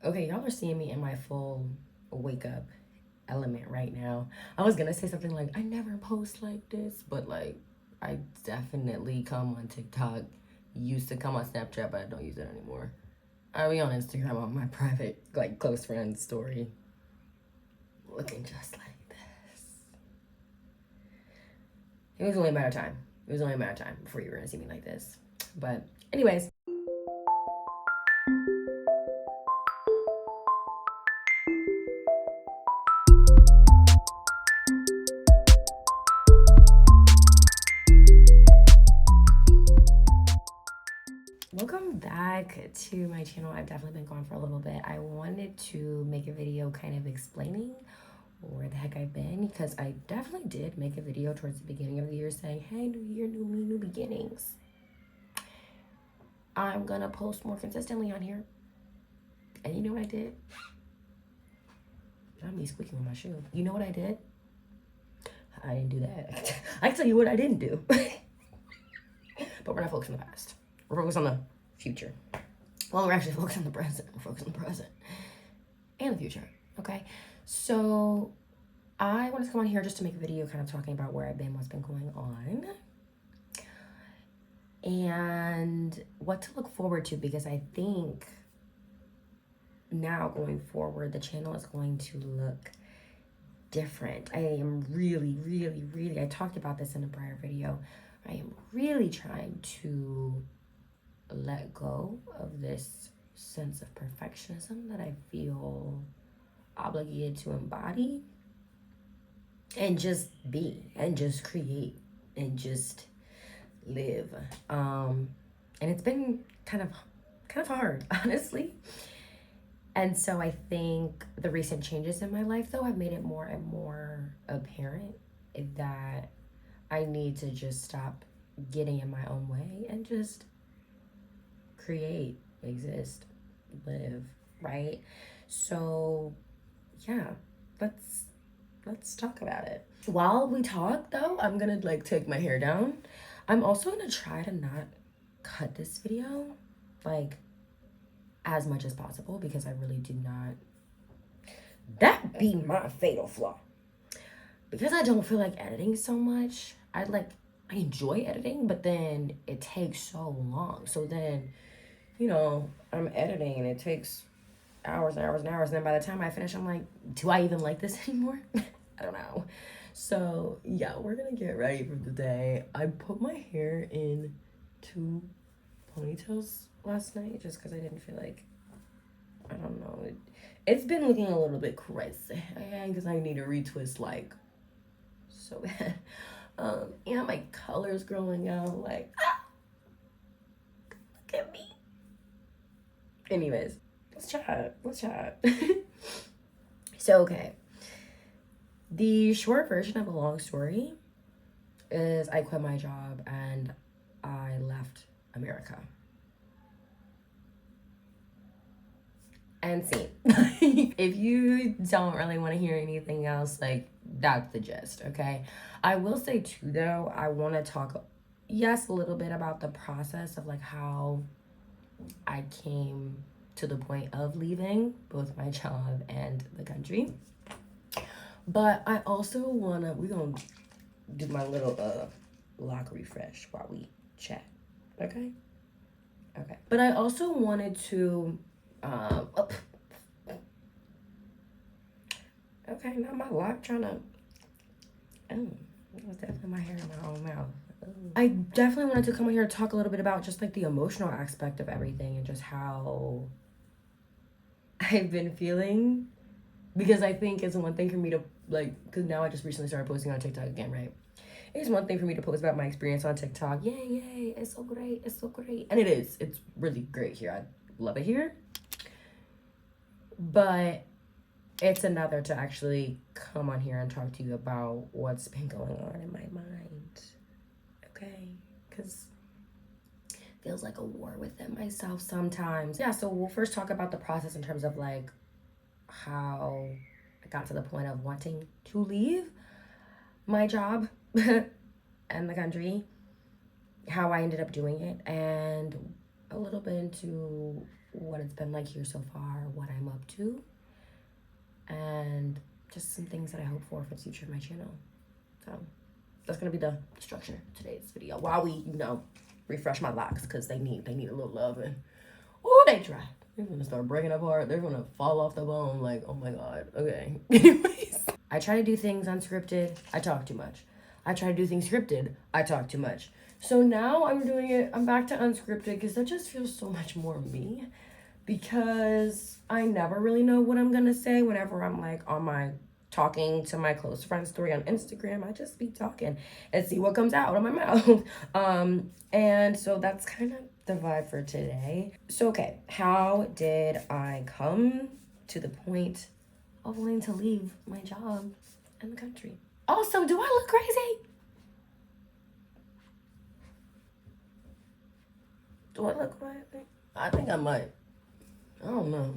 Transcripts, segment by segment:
Okay, y'all are seeing me in my full wake up element right now. I was gonna say something like, I never post like this, but like, I definitely come on TikTok. Used to come on Snapchat, but I don't use it anymore. I be on Instagram on my private, like, close friend story. Looking just like this. It was only a matter of time. It was only a matter of time before you were gonna see me like this. But, anyways, welcome back to my channel. I've definitely been gone for a little bit. I wanted to make a video kind of explaining where the heck I've been, because I definitely did make a video towards the beginning of the year saying, hey, new year, new me, new beginnings. I'm gonna post more consistently on here. And you know what I did? Not me squeaking with my shoe. You know what I did? I didn't do that. I can tell you what I didn't do. But we're not focused on the past. We're focused on the future. Well, we're actually focused on the present. We're focused on the present and the future. Okay? So I wanted to come on here just to make a video kind of talking about where I've been, what's been going on, and what to look forward to, because I think now going forward, the channel is going to look different. I am really, I talked about this in a prior video. I am really trying to let go of this sense of perfectionism that I feel obligated to embody, and just be, and just create, and just live. And it's been kind of hard, honestly. And so I think the recent changes in my life, though, have made it more and more apparent that I need to just stop getting in my own way and just create, exist, live, right? So yeah, let's talk about it. While we talk, though, I'm gonna like take my hair down. I'm also gonna try to not cut this video like as much as possible, because I really do not. That be my fatal flaw. Because I don't feel like editing so much. I enjoy editing, but then it takes so long. So then, I'm editing and it takes hours and hours and hours. And then by the time I finish, I'm like, do I even like this anymore? I don't know. So yeah, we're gonna get ready for the day. I put my hair in 2 ponytails last night just because I didn't feel like, I don't know. It's been looking a little bit crazy, because I need to retwist like so bad. And my color's growing out. Like, look at me. Anyways, let's chat. So, okay. The short version of a long story is I quit my job and I left America. And scene. If you don't really want to hear anything else, like, that's the gist, okay? I will say too, though, I want to talk, yes, a little bit about the process of like how I came to the point of leaving both my job and the country. But I also wanna, we're gonna do my little lock refresh while we chat, okay? Okay. But I also wanted to okay, now my lock trying to, oh, that was definitely my hair in my own mouth. Oh. I definitely wanted to come in here and talk a little bit about just like the emotional aspect of everything and just how I've been feeling, because I think it's one thing for me to like, because now I just recently started posting on TikTok again, right? It's one thing for me to post about my experience on TikTok. Yay, it's so great, it's so great. And it's really great here. I love it here. But it's another to actually come on here and talk to you about what's been going on in my mind. Okay? Because it feels like a war within myself sometimes. Yeah, so we'll first talk about the process in terms of like how I got to the point of wanting to leave my job and the country, how I ended up doing it, and a little bit into what it's been like here so far, what I'm up to, and just some things that I hope for the future of my channel. So that's gonna be the structure of today's video. While we, refresh my locks, because they need a little love. And oh, they try. They're gonna start breaking apart. They're gonna fall off the bone. Like, oh my god. Okay. Anyways, I try to do things unscripted. I talk too much. I try to do things scripted. I talk too much. So now I'm back to unscripted, because that just feels so much more me. Because I never really know what I'm gonna say whenever I'm like on my talking to my close friend story on Instagram. I just be talking and see what comes out of my mouth. And so that's kind of the vibe for today. So, okay, how did I come to the point of wanting to leave my job in the country? Also, do I look crazy? Do I look crazy? I think I might. I don't know.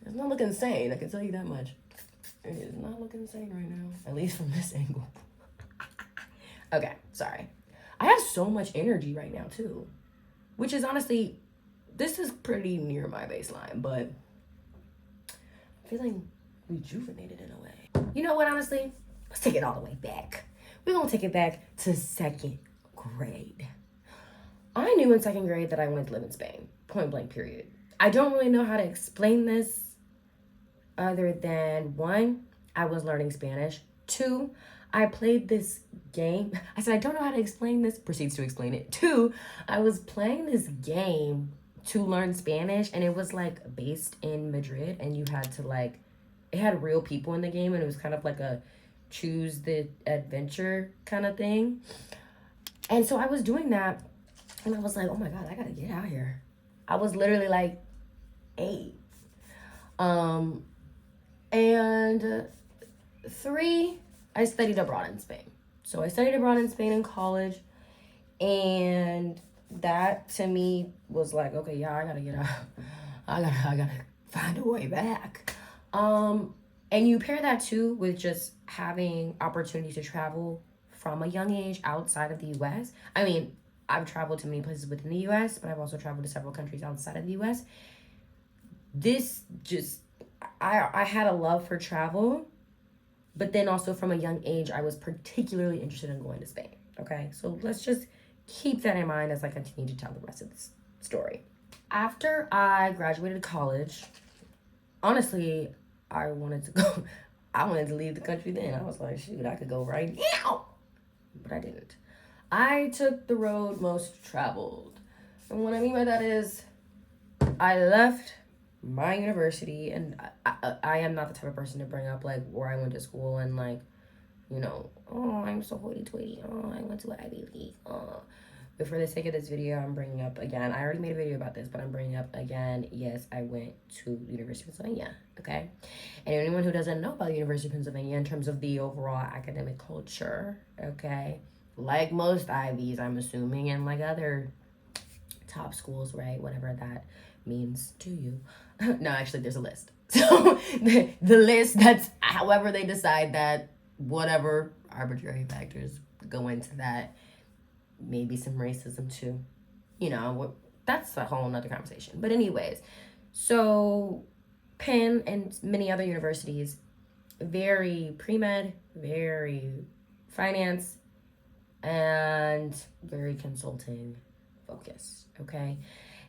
It's not looking insane, I can tell you that much. It is not looking insane right now, at least from this angle. Okay, sorry. I have so much energy right now too, which is honestly, this is pretty near my baseline, but I'm feeling rejuvenated in a way. You know what, honestly? Let's take it all the way back. We're gonna take it back to 2nd grade. I knew in 2nd grade that I wanted to live in Spain, point blank period. I don't really know how to explain this other than 1, I was learning Spanish. 2, I played this game. I said, I don't know how to explain this. Proceeds to explain it. 2, I was playing this game to learn Spanish, and it was like based in Madrid, and you had to like, it had real people in the game, and it was kind of like a choose the adventure kind of thing. And so I was doing that, and I was like, oh my God, I gotta get out here. I was literally like 8. And 3, I studied abroad in Spain. So I studied abroad in Spain in college, and that to me was like, okay, yeah, I gotta get out. I gotta find a way back. And you pair that too with just having opportunity to travel from a young age outside of the US. I mean, I've traveled to many places within the US, but I've also traveled to several countries outside of the US. This just, I had a love for travel, but then also from a young age, I was particularly interested in going to Spain. Okay, so let's just keep that in mind as I continue to tell the rest of this story. After I graduated college, honestly, I wanted to leave the country then. I was like, shoot, I could go right now. But I didn't. I took the road most traveled. And what I mean by that is I left my university, and I am not the type of person to bring up like where I went to school and like, oh, I'm so hoity-toity. Oh, I went to an Ivy League. Oh. But for the sake of this video, I'm bringing up again. I already made a video about this, but I'm bringing up again. Yes, I went to the University of Pennsylvania. Okay, and anyone who doesn't know about the University of Pennsylvania in terms of the overall academic culture, okay, like most Ivies, I'm assuming, and like other top schools, right? Whatever that means to you. No, actually, there's a list. So the list, that's however they decide that, whatever arbitrary factors go into that. Maybe some racism too. That's a whole nother conversation. But anyways, so Penn and many other universities, very pre-med, very finance, and very consulting focused, okay?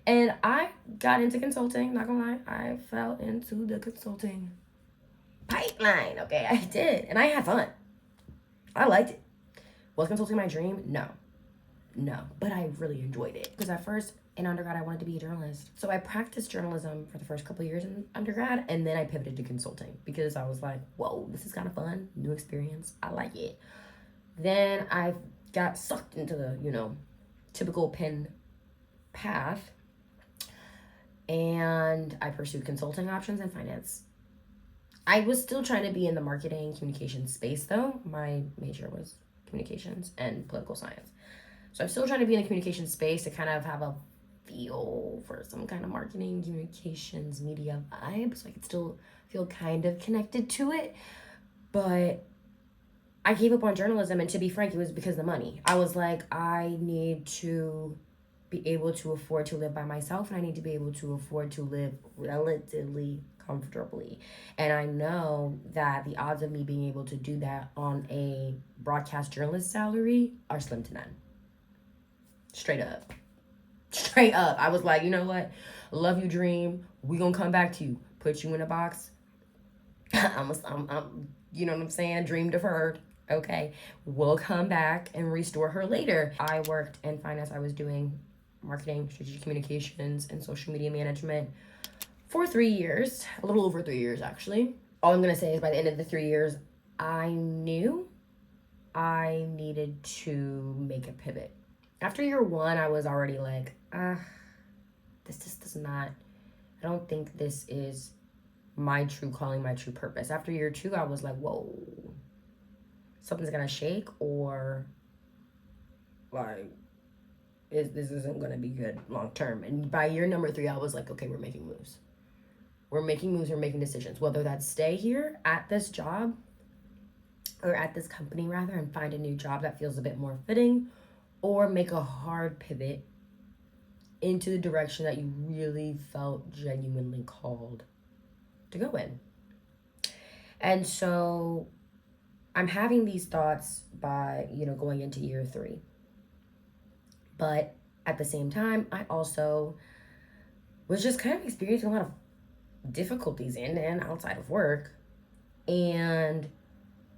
And I got into consulting, not gonna lie, I fell into the consulting pipeline, okay? I did, and I had fun. I liked it. Was consulting my dream? No, but I really enjoyed it. Because at first, in undergrad, I wanted to be a journalist. So I practiced journalism for the first couple of years in undergrad, and then I pivoted to consulting because I was like, whoa, this is kind of fun, new experience, I like it. Then I got sucked into the, typical Penn path, and I pursued consulting options and finance. I was still trying to be in the marketing communications space though. My major was communications and political science. So I'm still trying to be in the communications space to kind of have a feel for some kind of marketing, communications, media vibe, so I could still feel kind of connected to it. But I gave up on journalism, and to be frank, it was because of the money. I was like, I need to be able to afford to live by myself, and I need to be able to afford to live relatively comfortably. And I know that the odds of me being able to do that on a broadcast journalist salary are slim to none. Straight up. Straight up. I was like, you know what? Love you, dream. We gonna come back to you. Put you in a box. I'm you know what I'm saying? Dream deferred. Okay. We'll come back and restore her later. I worked in finance. I was doing marketing, strategic communications, and social media management for 3 years, a little over 3 years actually. All I'm gonna say is by the end of the 3 years, I knew I needed to make a pivot. After year 1, I was already like, this just does not, I don't think this is my true calling, my true purpose. After year 2, I was like, whoa, something's gonna shake, or like, this isn't gonna be good long term. And by year number 3, I was like, okay, we're making moves. We're making moves, we're making decisions. Whether that's stay here at this job, or at this company rather, and find a new job that feels a bit more fitting, or make a hard pivot into the direction that you really felt genuinely called to go in. And so I'm having these thoughts by, going into year 3. But at the same time, I also was just kind of experiencing a lot of difficulties in and outside of work. And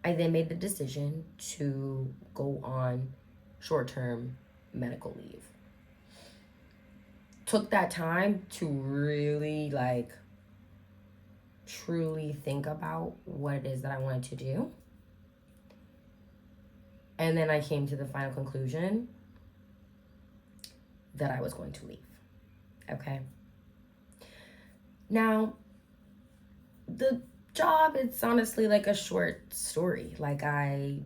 I then made the decision to go on short-term medical leave. Took that time to really truly think about what it is that I wanted to do. And then I came to the final conclusion that I was going to leave. Okay. Now, the job, it's honestly like a short story. Like, I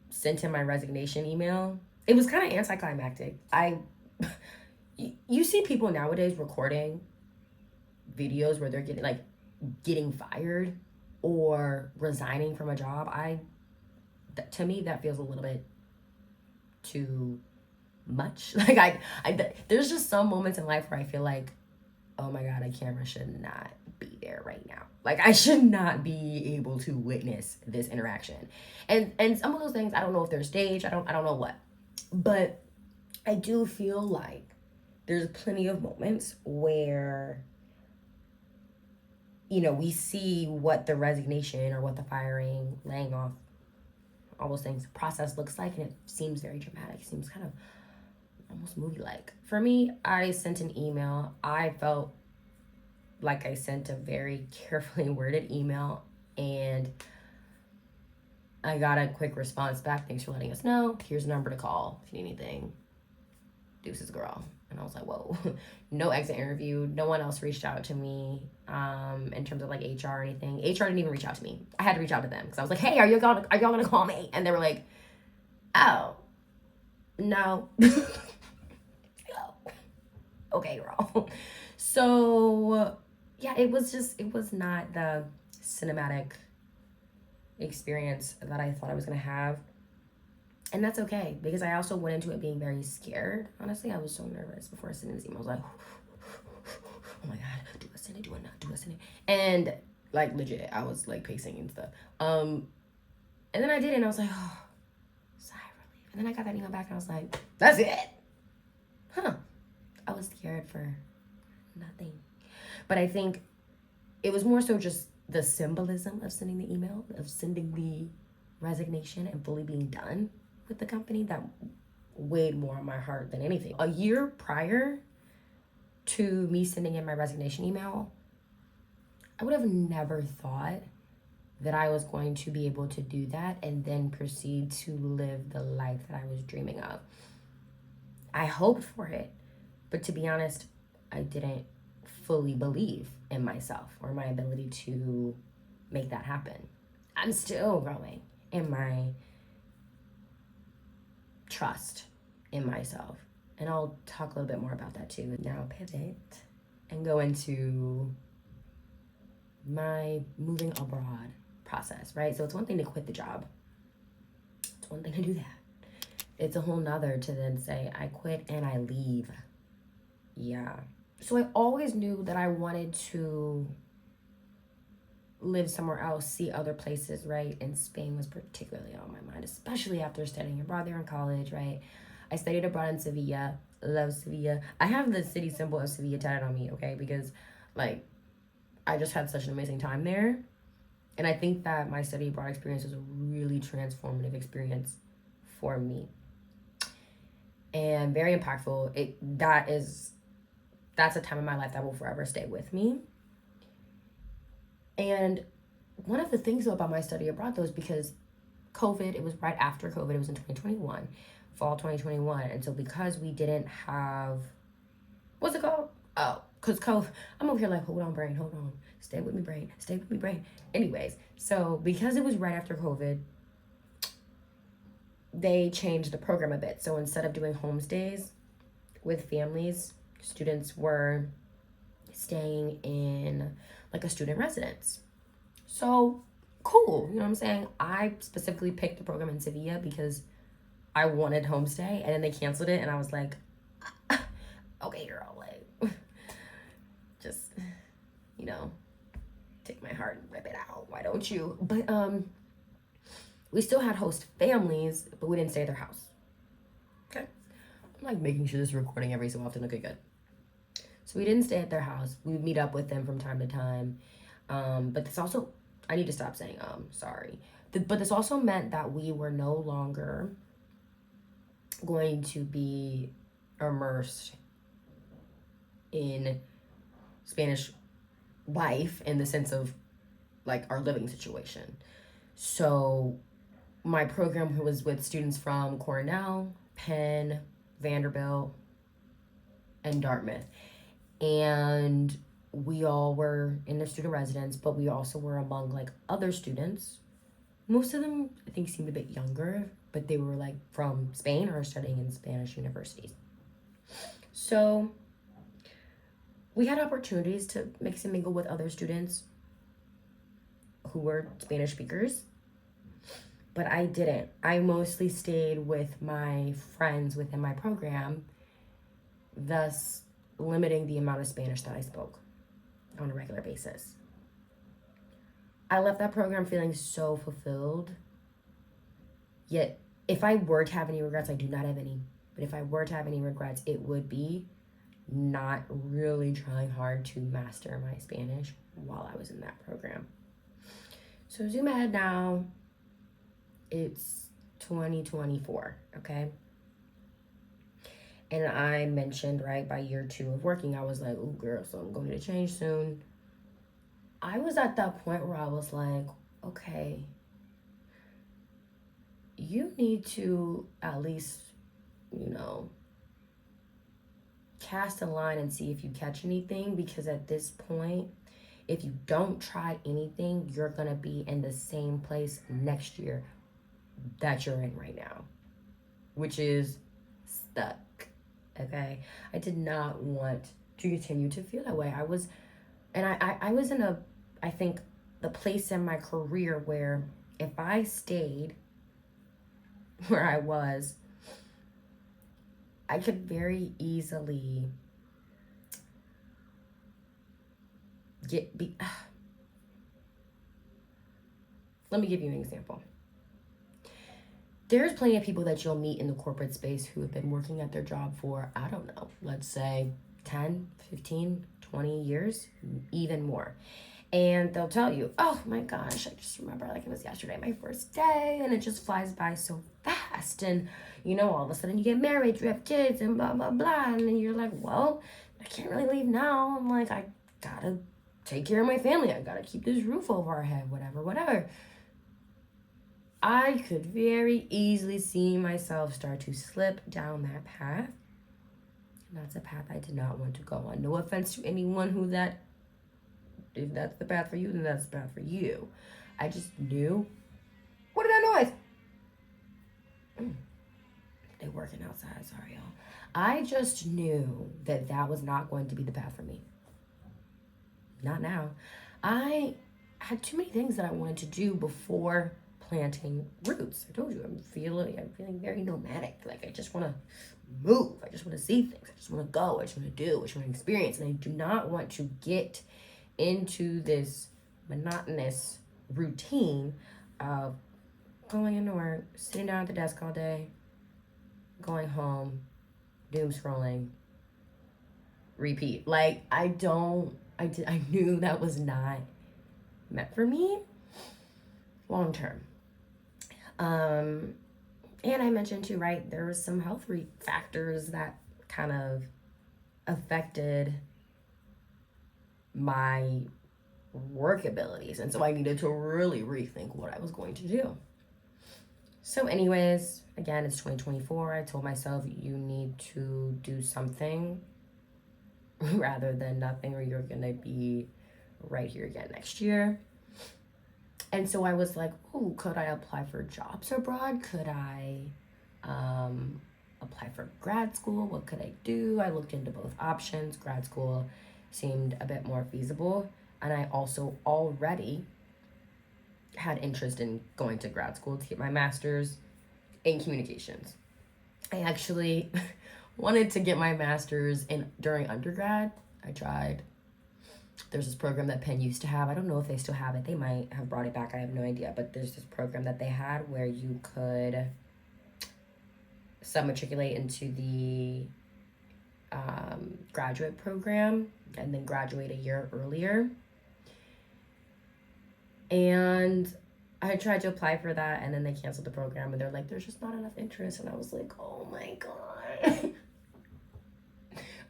sent in my resignation email. It was kind of anticlimactic. You see people nowadays recording videos where they're getting fired or resigning from a job. To me, that feels a little bit too much. There's just some moments in life where I feel like, oh my God, camera should not be there right now. I should not be able to witness this interaction. And some of those things, I don't know if they're staged. I don't know what. But I do feel like there's plenty of moments where, we see what the resignation or what the firing, laying off, all those things process looks like, and it seems very dramatic. It seems kind of almost movie-like. For me, I sent an email. I felt like I sent a very carefully worded email, and I got a quick response back. Thanks for letting us know. Here's a number to call if you need anything. Deuces, girl. And I was like, whoa. No exit interview. No one else reached out to me in terms of HR or anything. HR didn't even reach out to me. I had to reach out to them because I was like, hey, are y'all gonna call me? And they were like, oh, no. Okay, girl. So yeah, it was not the cinematic experience that I thought I was gonna have. And that's okay, because I also went into it being very scared. Honestly, I was so nervous before I sent this email. I was like, oh my God, do I send it? Do I not? Do I send it? And legit, I was pacing and stuff. And then I did it, and I was like, oh, sigh of relief. And then I got that email back, and I was like, that's it? Huh. I was scared for nothing. But I think it was more so just the symbolism of sending the email, of sending the resignation and fully being done with the company, that weighed more on my heart than anything. A year prior to me sending in my resignation email, I would have never thought that I was going to be able to do that and then proceed to live the life that I was dreaming of. I hoped for it, but to be honest, I didn't fully believe in myself or my ability to make that happen. I'm still growing in my trust in myself. And I'll talk a little bit more about that too. Now pivot and go into my moving abroad process, right? So it's one thing to quit the job. It's one thing to do that. it's a whole nother to then say, I quit and I leave. Yeah. So I always knew that I wanted to live somewhere else, see other places, right? And Spain was particularly on my mind, especially after studying abroad there in college, right? I studied abroad in Sevilla. Love Sevilla. I have the city symbol of Sevilla tatted on me, okay? Because, like, I just had such an amazing time there. And I think that my study abroad experience was a really transformative experience for me. And very impactful. That's a time in my life that will forever stay with me. And one of the things though about my study abroad though is because COVID, it was right after COVID, it was in 2021, fall 2021. And so because we didn't have, what's it called? Oh, because COVID, I'm over here like, hold on, brain, hold on. Stay with me, brain. Stay with me, brain. Anyways, so because it was right after COVID, they changed the program a bit. So instead of doing homestays with families, students were staying in like a student residence. So cool, you know what I'm saying? I specifically picked the program in Sevilla because I wanted homestay, and then they canceled it, and I was like, okay, girl, like, just, you know, take my heart and rip it out. Why don't you? But we still had host families, but we didn't stay at their house. Okay, I'm like making sure this is recording every so often. Okay, good. So we didn't stay at their house. We would meet up with them from time to time. But this also, I need to stop saying sorry. But this also meant that we were no longer going to be immersed in Spanish life in the sense of like our living situation. So my program was with students from Cornell, Penn, Vanderbilt, and Dartmouth. And we all were in their student residence, but we also were among like other students. Most of them, I think, seemed a bit younger, but they were like from Spain or studying in Spanish universities. So we had opportunities to mix and mingle with other students who were Spanish speakers, but I didn't. I mostly stayed with my friends within my program, thus limiting the amount of Spanish that I spoke on a regular basis. I left that program feeling so fulfilled. Yet, if I were to have any regrets, I do not have any. But if I were to have any regrets, it would be not really trying hard to master my Spanish while I was in that program. So zoom ahead now. It's 2024, okay? And I mentioned, right, by year 2 of working, I was like, oh, girl, so I'm going to change soon. I was at that point where I was like, okay, you need to at least, you know, cast a line and see if you catch anything, because at this point, if you don't try anything, you're going to be in the same place next year that you're in right now, which is stuck. Okay, I did not want to continue to feel that way. I was in I think, the place in my career where if I stayed where I was, I could very easily let me give you an example. There's plenty of people that you'll meet in the corporate space who have been working at their job for, I don't know, let's say 10, 15, 20 years, even more. And they'll tell you, oh my gosh, I just remember like it was yesterday, my first day, and it just flies by so fast. And, you know, all of a sudden you get married, you have kids, and blah, blah, blah. And then you're like, well, I can't really leave now. I'm like, I gotta take care of my family. I gotta keep this roof over our head, whatever. I could very easily see myself start to slip down that path. And that's a path I did not want to go on. No offense to anyone if that's the path for you, then that's the path for you. I just knew. What is that noise? They're working outside, sorry y'all. I just knew that was not going to be the path for me. Not now. I had too many things that I wanted to do before planting roots. I told you, I'm feeling very nomadic. Like, I just want to move. I just want to see things. I just want to go. I just want to do. I just want to experience. And I do not want to get into this monotonous routine of going into work, sitting down at the desk all day, going home, doom scrolling, repeat. Like, I knew that was not meant for me long term. And I mentioned too, right, there was some health factors that kind of affected my work abilities. And so I needed to really rethink what I was going to do. So anyways, again, it's 2024. I told myself, you need to do something rather than nothing, or you're going to be right here again next year. And so I was like, oh, could I apply for jobs abroad? Could I apply for grad school? What could I do? I looked into both options. Grad school seemed a bit more feasible. And I also already had interest in going to grad school to get my master's in communications. I actually wanted to get my master's during undergrad. I tried. There's this program that Penn used to have. I don't know if they still have it. They might have brought it back. I have no idea. But there's this program that they had where you could sub-matriculate into the graduate program and then graduate a year earlier. And I tried to apply for that, and then they canceled the program, and they're like, there's just not enough interest. And I was like, oh my God.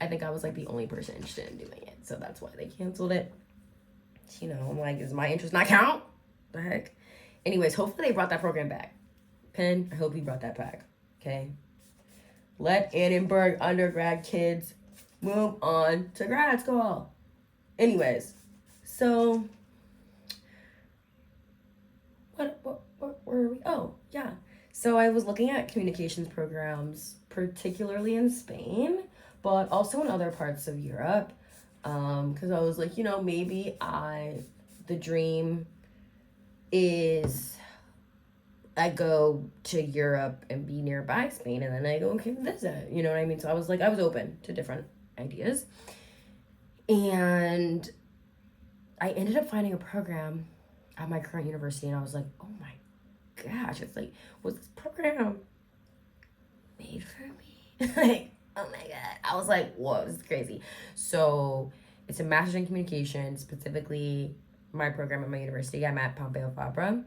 I think I was like the only person interested in doing it. So that's why they canceled it. You know, I'm like, does my interest not count? The heck? Anyways, hopefully they brought that program back. Penn, I hope you brought that back. Okay? Let Annenberg undergrad kids move on to grad school. Anyways, so where were we? Oh, yeah. So I was looking at communications programs, particularly in Spain, but also in other parts of Europe. Because I was like, you know, maybe the dream is I go to Europe and be nearby Spain, and then I go and visit, you know what I mean? So I was like, I was open to different ideas. And I ended up finding a program at my current university, and I was like, oh my gosh, it's like, was this program made for me? Like, oh my God. I was like, whoa, this is crazy. So it's a master's in communication, specifically my program at my university. I'm at Pompeo Fabra.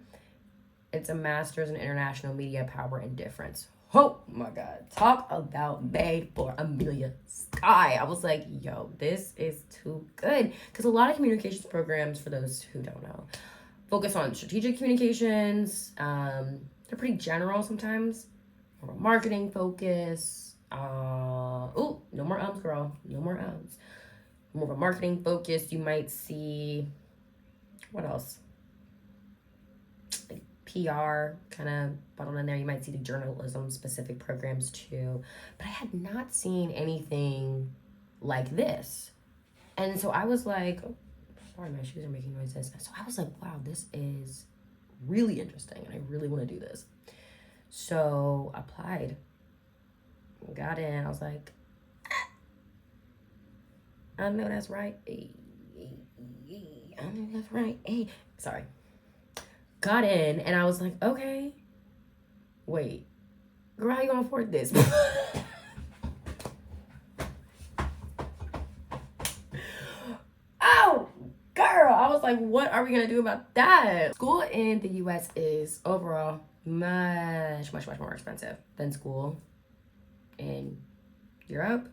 It's a master's in international media, power, and difference. Oh my God. Talk about made for Amelia Sky. I was like, yo, this is too good. Because a lot of communications programs, for those who don't know, focus on strategic communications. They're pretty general sometimes. More marketing focus. No more ums, girl. No more ums. More of a marketing focus. You might see, what else? Like PR kind of bottled in there. You might see the journalism specific programs too. But I had not seen anything like this. And so I was like, oh, sorry, my shoes are making noises. So I was like, wow, this is really interesting, and I really want to do this. So applied, got in. I was like, I know that's right. I know that's right. Sorry. Got in, and I was like, okay, wait, girl, how you gonna afford this? Oh, girl, I was like, what are we gonna do about that? School in the US is overall much more expensive than school in Europe.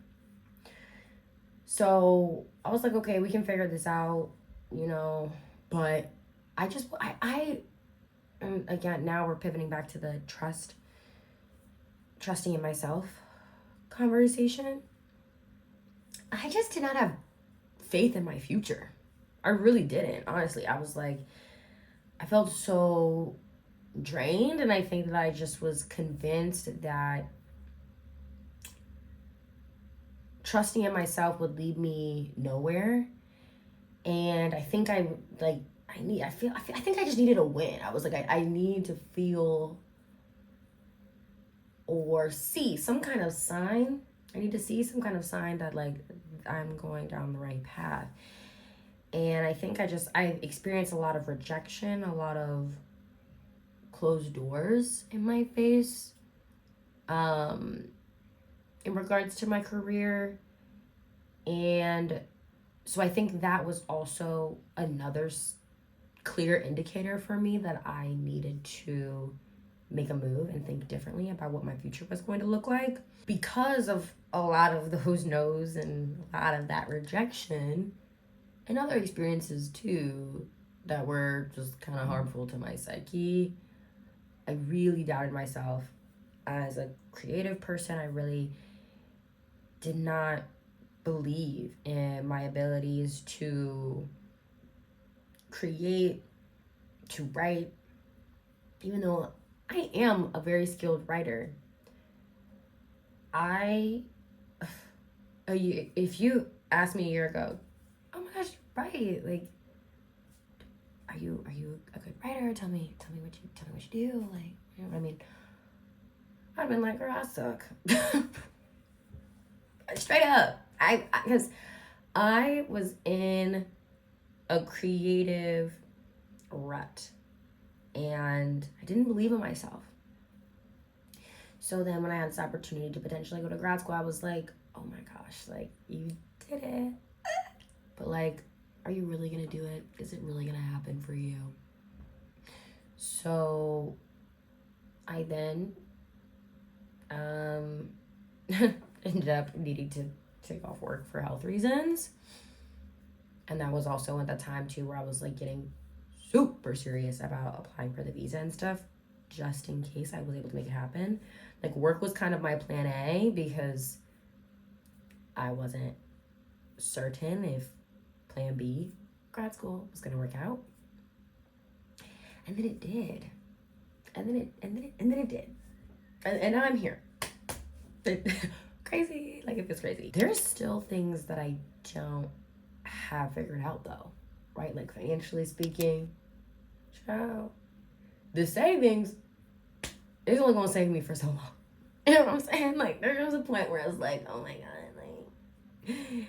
So I was like, okay, we can figure this out, you know, but and again, now we're pivoting back to the trusting in myself conversation. I just did not have faith in my future. I really didn't, honestly. I was like, I felt so drained, and I think that I just was convinced that trusting in myself would lead me nowhere. And I think I I think I just needed a win. I was like, I need to feel or see some kind of sign. I need to see some kind of sign that like I'm going down the right path. And I think I experienced a lot of rejection, a lot of closed doors in my face, in regards to my career. And so I think that was also another clear indicator for me that I needed to make a move and think differently about what my future was going to look like. Because of a lot of those no's and a lot of that rejection and other experiences too that were just kind of harmful to my psyche, I really doubted myself as a creative person. I really did not believe in my abilities to create, to write, even though I am a very skilled writer. If you asked me a year ago, oh my gosh, right, like, are you a good writer? Tell me what you do. Like, you know what I mean? I've been like, girl, I suck. Straight up. Because I was in a creative rut and I didn't believe in myself. So then when I had this opportunity to potentially go to grad school, I was like, oh my gosh, like, you did it. But like, are you really gonna do it? Is it really gonna happen for you? So I then ended up needing to take off work for health reasons. And that was also at the time too where I was like getting super serious about applying for the visa and stuff, just in case I was able to make it happen. Like, work was kind of my plan A because I wasn't certain if plan B, grad school, was gonna work out. And then it did. And then it did. And now I'm here. Crazy. Like, it feels crazy. There's still things that I don't have figured out though, right? Like, financially speaking, child, the savings is only gonna save me for so long. You know what I'm saying? Like, there was a point where I was like, oh my god, like,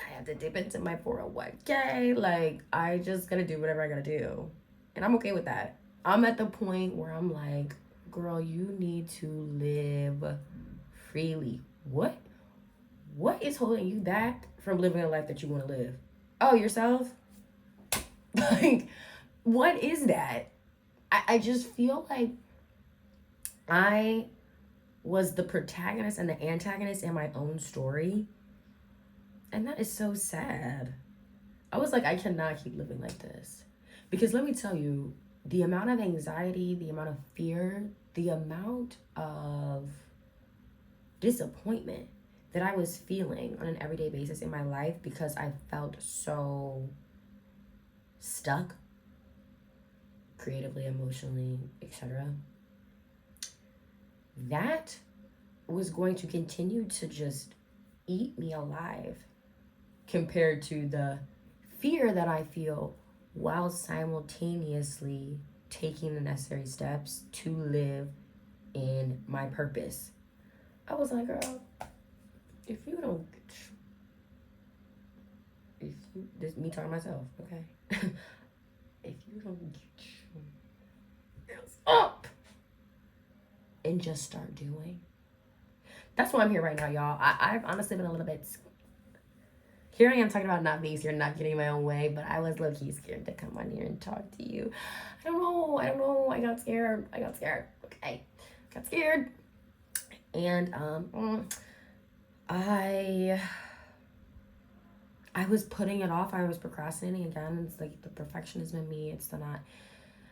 I have to dip into my 401k. Like, I just gotta do whatever I gotta do. And I'm okay with that. I'm at the point where I'm like, girl, you need to live freely. What is holding you back from living a life that you want to live? Oh, yourself? Like, what is that? I just feel like I was the protagonist and the antagonist in my own story. And that is so sad. I was like, I cannot keep living like this. Because let me tell you, the amount of anxiety, the amount of fear, the amount of disappointment that I was feeling on an everyday basis in my life because I felt so stuck creatively, emotionally, etc. That was going to continue to just eat me alive compared to the fear that I feel while simultaneously taking the necessary steps to live in my purpose. I was like, girl, if you don't, this me talking to myself, okay? If you don't get your ass up and just start doing. That's why I'm here right now, y'all. I've honestly been a little bit, here I am talking about not being scared, not getting my own way, but I was low-key scared to come on here and talk to you. I don't know. I got scared. Okay. Got scared. And I was putting it off. I was procrastinating again. It's like the perfectionism in me.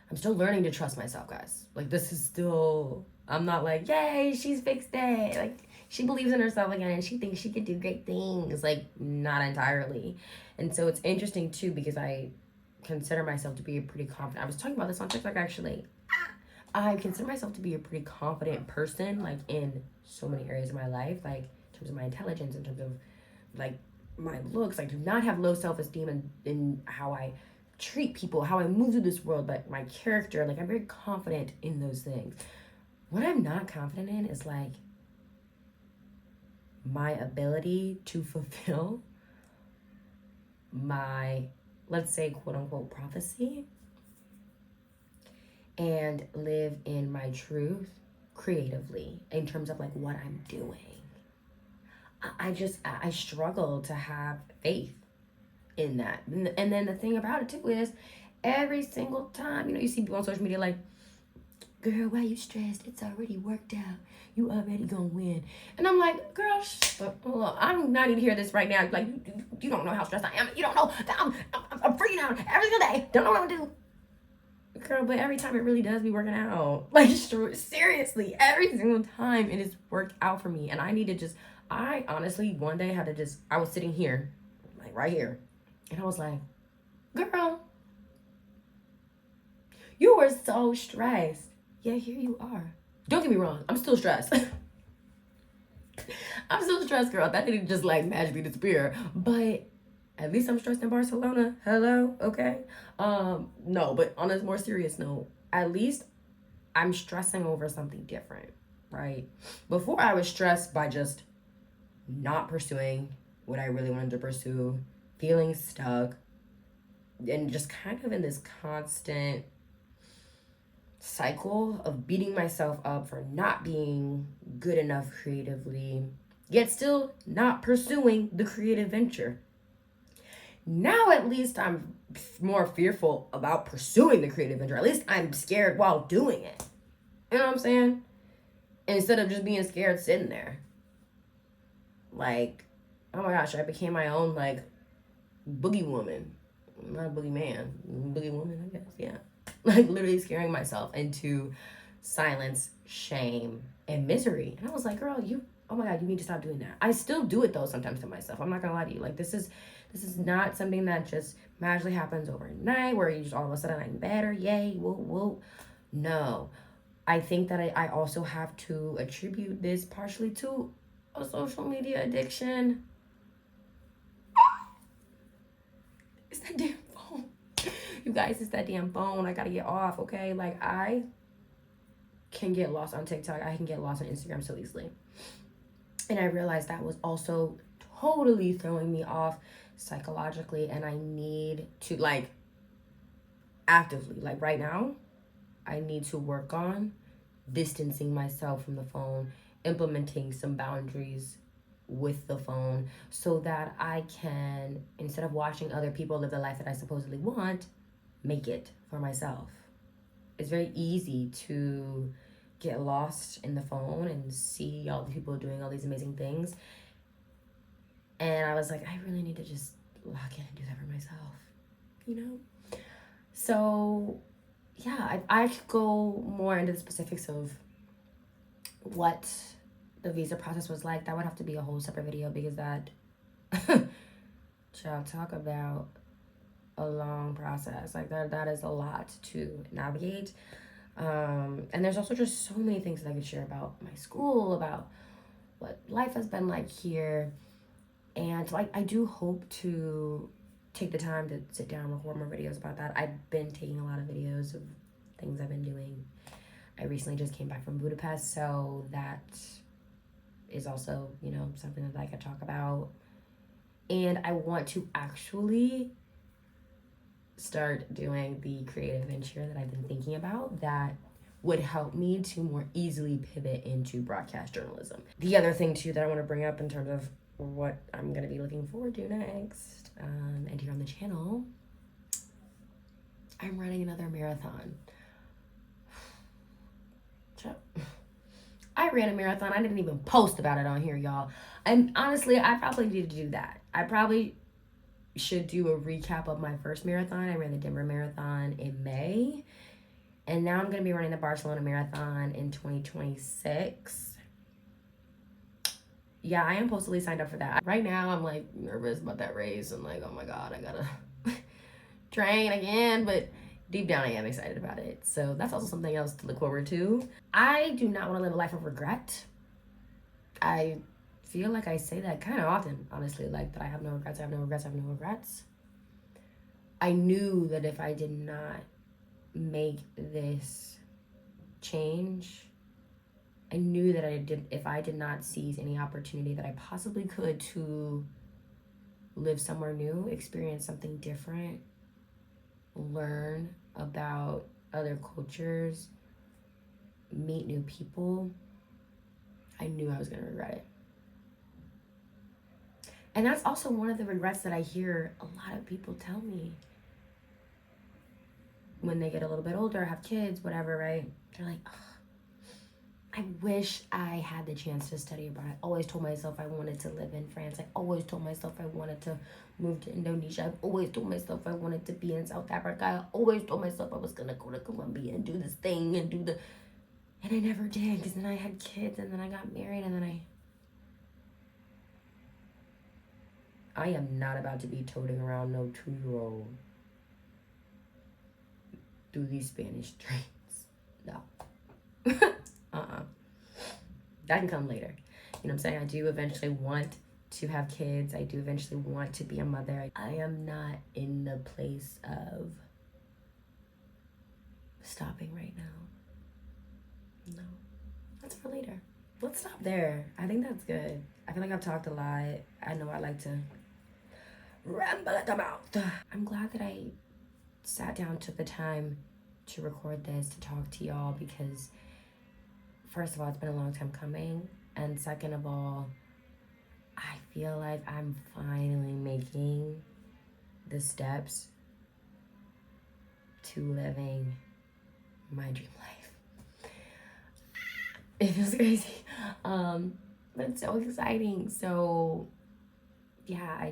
I'm still learning to trust myself, guys. Like, this is still, I'm not like, yay, she's fixed it. Like, she believes in herself again and she thinks she could do great things. Like, not entirely. And so it's interesting too because I consider myself to be a pretty confident, I was talking about this on TikTok actually. I consider myself to be a pretty confident person, like, in so many areas of my life, like in terms of my intelligence, in terms of like my looks. I do not have low self-esteem in how I treat people, how I move through this world, like my character, like I'm very confident in those things. What I'm not confident in is like my ability to fulfill my, let's say, quote unquote, prophecy and live in my truth creatively in terms of like what I'm doing. I struggle to have faith in that. And then the thing about it too is every single time, you see people on social media like, girl, why you stressed? It's already worked out. You already gonna win. And I'm like, girl, hold on. I'm not even hear this right now. Like, you don't know how stressed I am. You don't know that I'm freaking out every single day. Don't know what I'm gonna do. Girl, but every time it really does be working out. Like, seriously, every single time it has worked out for me. And I honestly, one day had to I was sitting here, like right here. And I was like, girl, you were so stressed. Yeah, here you are. Don't get me wrong, I'm still stressed. I'm still stressed, girl. That didn't just like magically disappear. But at least I'm stressed in Barcelona. Hello, okay? No, but on a more serious note, at least I'm stressing over something different, right? Before I was stressed by just not pursuing what I really wanted to pursue, feeling stuck, and just kind of in this constant cycle of beating myself up for not being good enough creatively, yet still not pursuing the creative venture. Now at least I'm more fearful about pursuing the creative venture. At least I'm scared while doing it. You know what I'm saying? Instead of just being scared sitting there. Like, oh my gosh, I became my own like boogie woman. Not a boogie man. Boogie woman, I guess, yeah. Like literally scaring myself into silence, shame, and misery. And I was like, girl, oh my God, you need to stop doing that. I still do it though sometimes to myself. I'm not gonna lie to you. Like this is not something that just magically happens overnight where you just all of a sudden I'm better. Yay, whoa. No. I think that I also have to attribute this partially to a social media addiction. It's that damn phone. You guys, it's that damn phone. I gotta get off, okay? Like, I can get lost on TikTok. I can get lost on Instagram so easily. And I realized that was also totally throwing me off psychologically. And I need to, like, actively, like right now, I need to work on distancing myself from the phone, implementing some boundaries with the phone so that I can, instead of watching other people live the life that I supposedly want, make it for myself. It's very easy to get lost in the phone and see all the people doing all these amazing things. And I was like, I really need to just lock in and do that for myself, you know? So, yeah, I could go more into the specifics of what the visa process was like. That would have to be a whole separate video because that, child, talk about a long process. Like that is a lot to navigate. And there's also just so many things that I could share about my school, about what life has been like here. And like I do hope to take the time to sit down and record more videos about that. I've been taking a lot of videos of things I've been doing. I recently just came back from Budapest, so that is also, something that I could talk about. And I want to actually start doing the creative venture that I've been thinking about that would help me to more easily pivot into broadcast journalism. The other thing too that I want to bring up in terms of what I'm going to be looking forward to next, and here on the channel, I'm running another marathon. I ran a marathon. I didn't even post about it on here, y'all. And honestly, I probably need to do that. I probably should do a recap of my first marathon. I ran the Denver Marathon in May. And now I'm going to be running the Barcelona Marathon in 2026. Yeah, I am postally signed up for that. Right now, I'm like nervous about that race. I'm like, oh my God, I gotta train again. But deep down, I am excited about it. So that's also something else to look forward to. I do not want to live a life of regret. I feel like I say that kind of often, honestly, like that I have no regrets, I have no regrets, I have no regrets. I knew that if I did not make this change, I knew that if I did not seize any opportunity that I possibly could to live somewhere new, experience something different, learn about other cultures, meet new people, I knew I was going to regret it. And that's also one of the regrets that I hear a lot of people tell me when they get a little bit older, have kids, whatever, right? They're like, I wish I had the chance to study abroad. I always told myself I wanted to live in France. I always told myself I wanted to move to Indonesia. I've always told myself I wanted to be in South Africa. I always told myself I was going to go to Colombia and do this thing and do the... And I never did, because then I had kids and then I got married and then I am not about to be toting around no 2-year-old through these Spanish streets. No. That can come later. You know what I'm saying? I do eventually want to have kids. I do eventually want to be a mother. I am not in the place of stopping right now. No. That's for later. Let's stop there. I think that's good. I feel like I've talked a lot. I know I like to ramble at the mouth. I'm glad that I sat down, took the time to record this, to talk to y'all, because first of all, it's been a long time coming, and second of all, I feel like I'm finally making the steps to living my dream life. It feels crazy, but it's so exciting. So yeah,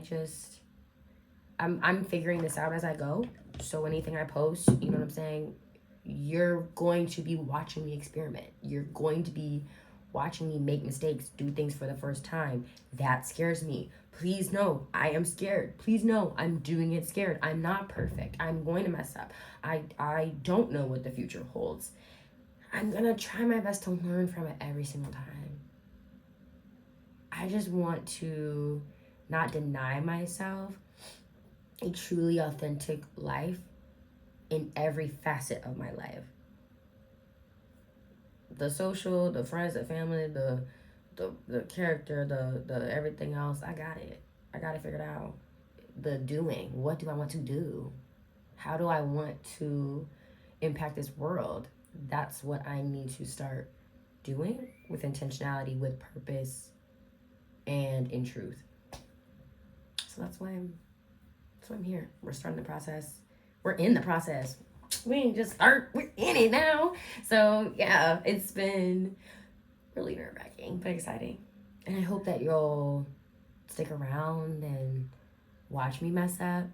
I'm figuring this out as I go. So anything I post, you know what I'm saying, you're going to be watching me experiment. You're going to be watching me make mistakes, do things for the first time. That scares me. Please know I am scared. Please know I'm doing it scared. I'm not perfect. I'm going to mess up. I don't know what the future holds. I'm gonna try my best to learn from it every single time. I just want to not deny myself a truly authentic life in every facet of my life. The social, the friends, the family, the character, the everything else, I got it. I got it figured out. The doing, what do I want to do? How do I want to impact this world? That's what I need to start doing with intentionality, with purpose, and in truth. So that's why I'm here. We're starting the process. We're in the process. We didn't just start, we're in it now. So yeah, it's been really nerve-wracking but exciting. And I hope that you'll stick around and watch me mess up.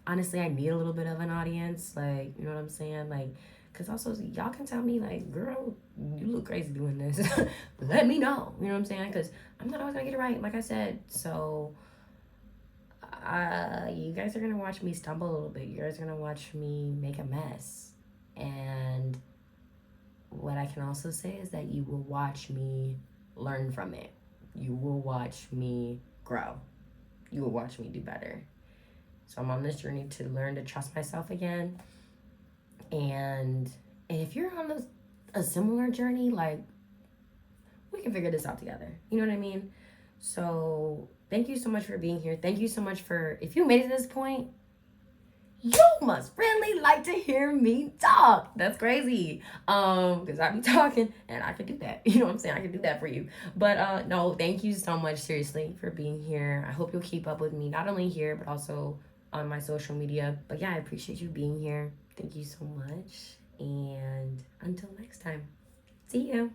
Honestly, I need a little bit of an audience, like, you know what I'm saying? Like, because also y'all can tell me, like, girl, you look crazy doing this. Let me know, you know what I'm saying? Because I'm not always gonna get it right, like I said. So you guys are gonna watch me stumble a little bit. You guys are gonna watch me make a mess. And what I can also say is that you will watch me learn from it. You will watch me grow. You will watch me do better. So I'm on this journey to learn to trust myself again. And if you're on a similar journey, like, we can figure this out together. You know what I mean? So thank you so much for being here. Thank you so much for, if you made it to this point, you must really like to hear me talk. That's crazy. Because I be talking and I could do that. You know what I'm saying? I could do that for you. But no, thank you so much, seriously, for being here. I hope you'll keep up with me, not only here, but also on my social media. But yeah, I appreciate you being here. Thank you so much. And until next time, see you.